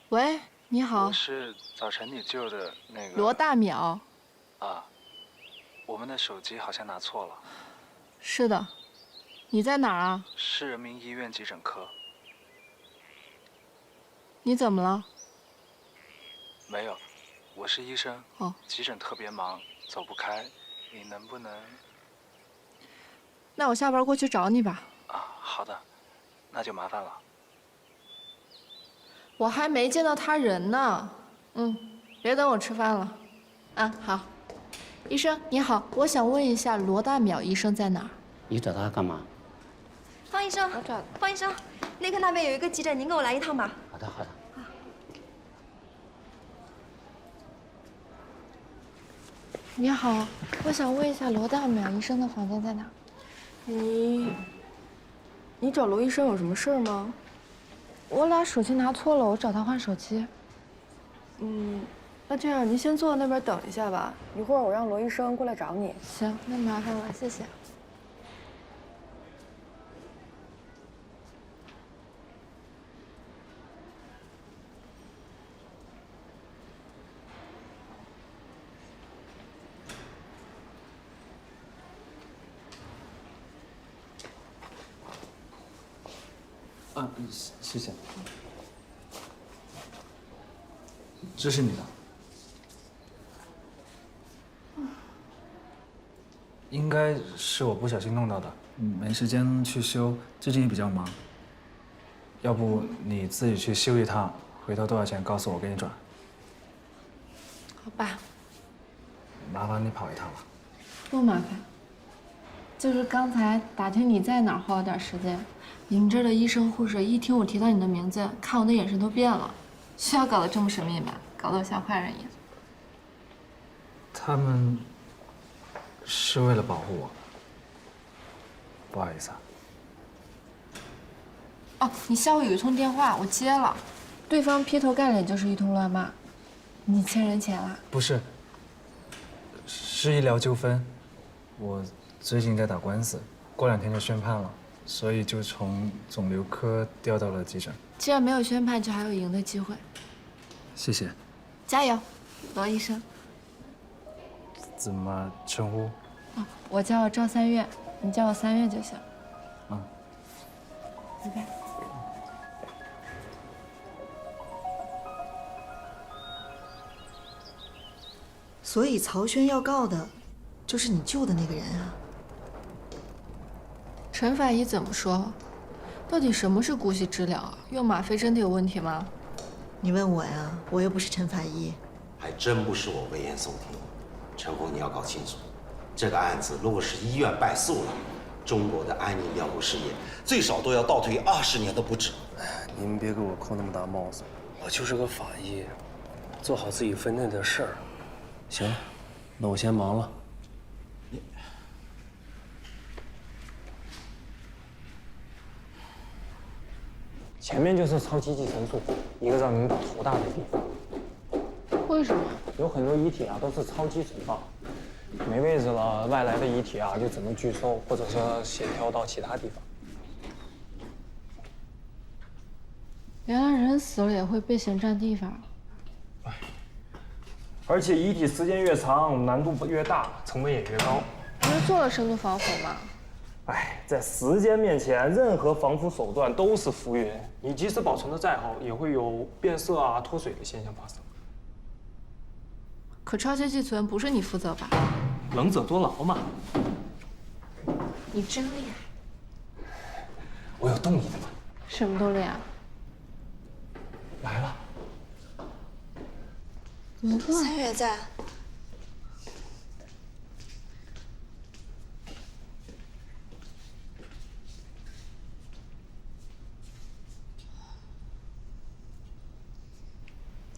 喂，你好，我是早晨你救的那个罗大淼。啊，我们的手机好像拿错了。是的，你在哪儿啊？市人民医院急诊科。你怎么了？没有，我是医生。哦，急诊特别忙，走不开。你能不能？那我下班过去找你吧。啊，好的，那就麻烦了。我还没见到他人呢。别等我吃饭了。啊，好。医生你好，我想问一下罗大淼医生在哪儿？你找他干嘛？方医生，方医生，内科那边有一个急诊，您跟我来一趟吧。好的，好的。你好，我想问一下罗大淼医生的房间在哪儿？你找罗医生有什么事儿吗？我俩手机拿错了，我找他换手机。那这样您先坐在那边等一下吧，一会儿我让罗医生过来找你。行，那麻烦了，谢谢。啊，谢谢。这是你的。应该是我不小心弄到的，没时间去修，最近也比较忙。要不你自己去修一趟，回头多少钱告诉我，给你转。好吧，麻烦你跑一趟了。不麻烦，就是刚才打听你在哪儿，花了点时间。你们这儿的医生护士一听我提到你的名字，看我的眼神都变了。需要搞得这么神秘吗？搞得我像坏人一样。他们是为了保护我，不好意思啊。哦，你下午有一通电话，我接了，对方劈头盖脸就是一通乱骂。你欠人钱了？不是，是医疗纠纷。我最近在打官司，过2天就宣判了，所以就从肿瘤科调到了急诊。既然没有宣判，就还有赢的机会。谢谢。加油，罗医生。怎么称呼？哦，我叫赵三月，你叫我三月就行。拜拜。所以曹轩要告的，就是你救的那个人啊？陈法医怎么说？到底什么是姑息治疗啊？用吗啡真的有问题吗？你问我呀，我又不是陈法医。还真不是我危言耸听。陈峰，你要搞清楚，这个案子如果是医院败诉了，中国的安宁疗护事业最少都要倒退20年都不止。你们别给我扣那么大帽子，我就是个法医，做好自己分内的事儿。行了，那我先忙了。前面就是超级寄存处，一个让人头大的地方。为什么？有很多遗体啊都是超级存放，没位置了，外来的遗体啊就只能拒收，或者说协调到其他地方。原来人死了也会被嫌占地方。而且遗体时间越长，难度越大，成本也越高。不是做了深度防腐吗？哎，在时间面前，任何防腐手段都是浮云。你即使保存的再好，也会有变色啊、脱水的现象发生。可超前寄存不是你负责吧？能者多劳嘛。你真厉害。我有动力的嘛。什么动力啊？来了。三月在。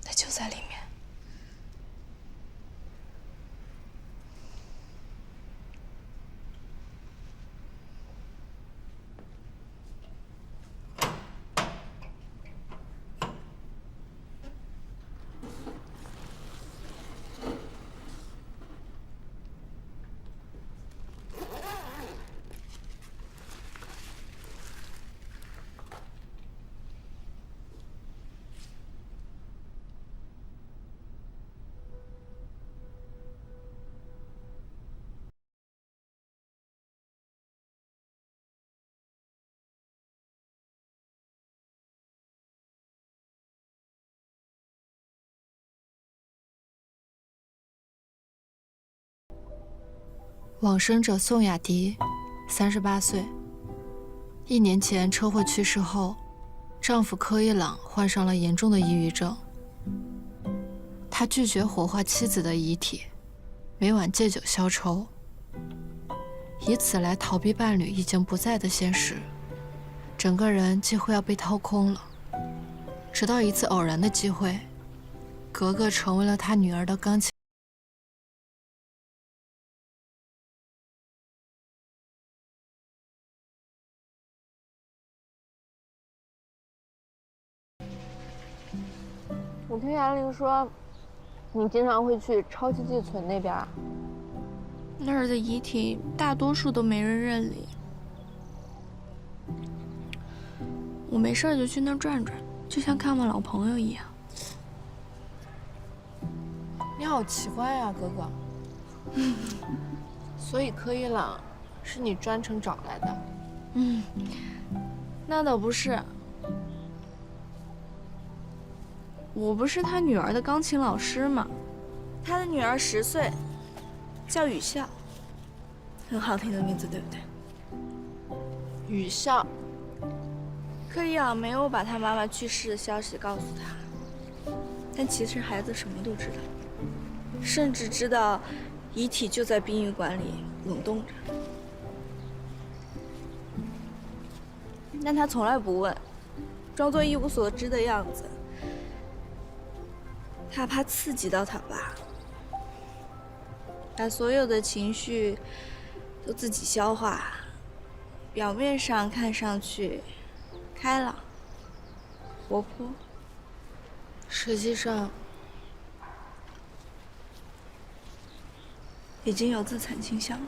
他就在里面。往生者宋雅迪，38岁。1年前车祸去世后，丈夫柯一朗患上了严重的抑郁症。他拒绝火化妻子的遗体，每晚借酒消愁，以此来逃避伴侣已经不在的现实。整个人几乎要被掏空了。直到一次偶然的机会，格格成为了他女儿的钢琴。我听杨玲说，你经常会去超级寄存那边。那儿的遗体大多数都没人认领。我没事就去那儿转转，就像看望老朋友一样。你好奇怪呀，哥哥。所以柯一朗是你专程找来的？那倒不是。我不是他女儿的钢琴老师吗？他的女儿10岁，叫雨笑，很好听的名字，对不对？雨笑。柯一朗没有把他妈妈去世的消息告诉他，但其实孩子什么都知道，甚至知道遗体就在殡仪馆里冷冻着，但他从来不问，装作一无所知的样子。他怕刺激到他爸，把所有的情绪都自己消化，表面上看上去开朗、活泼，实际上已经有自残倾向了。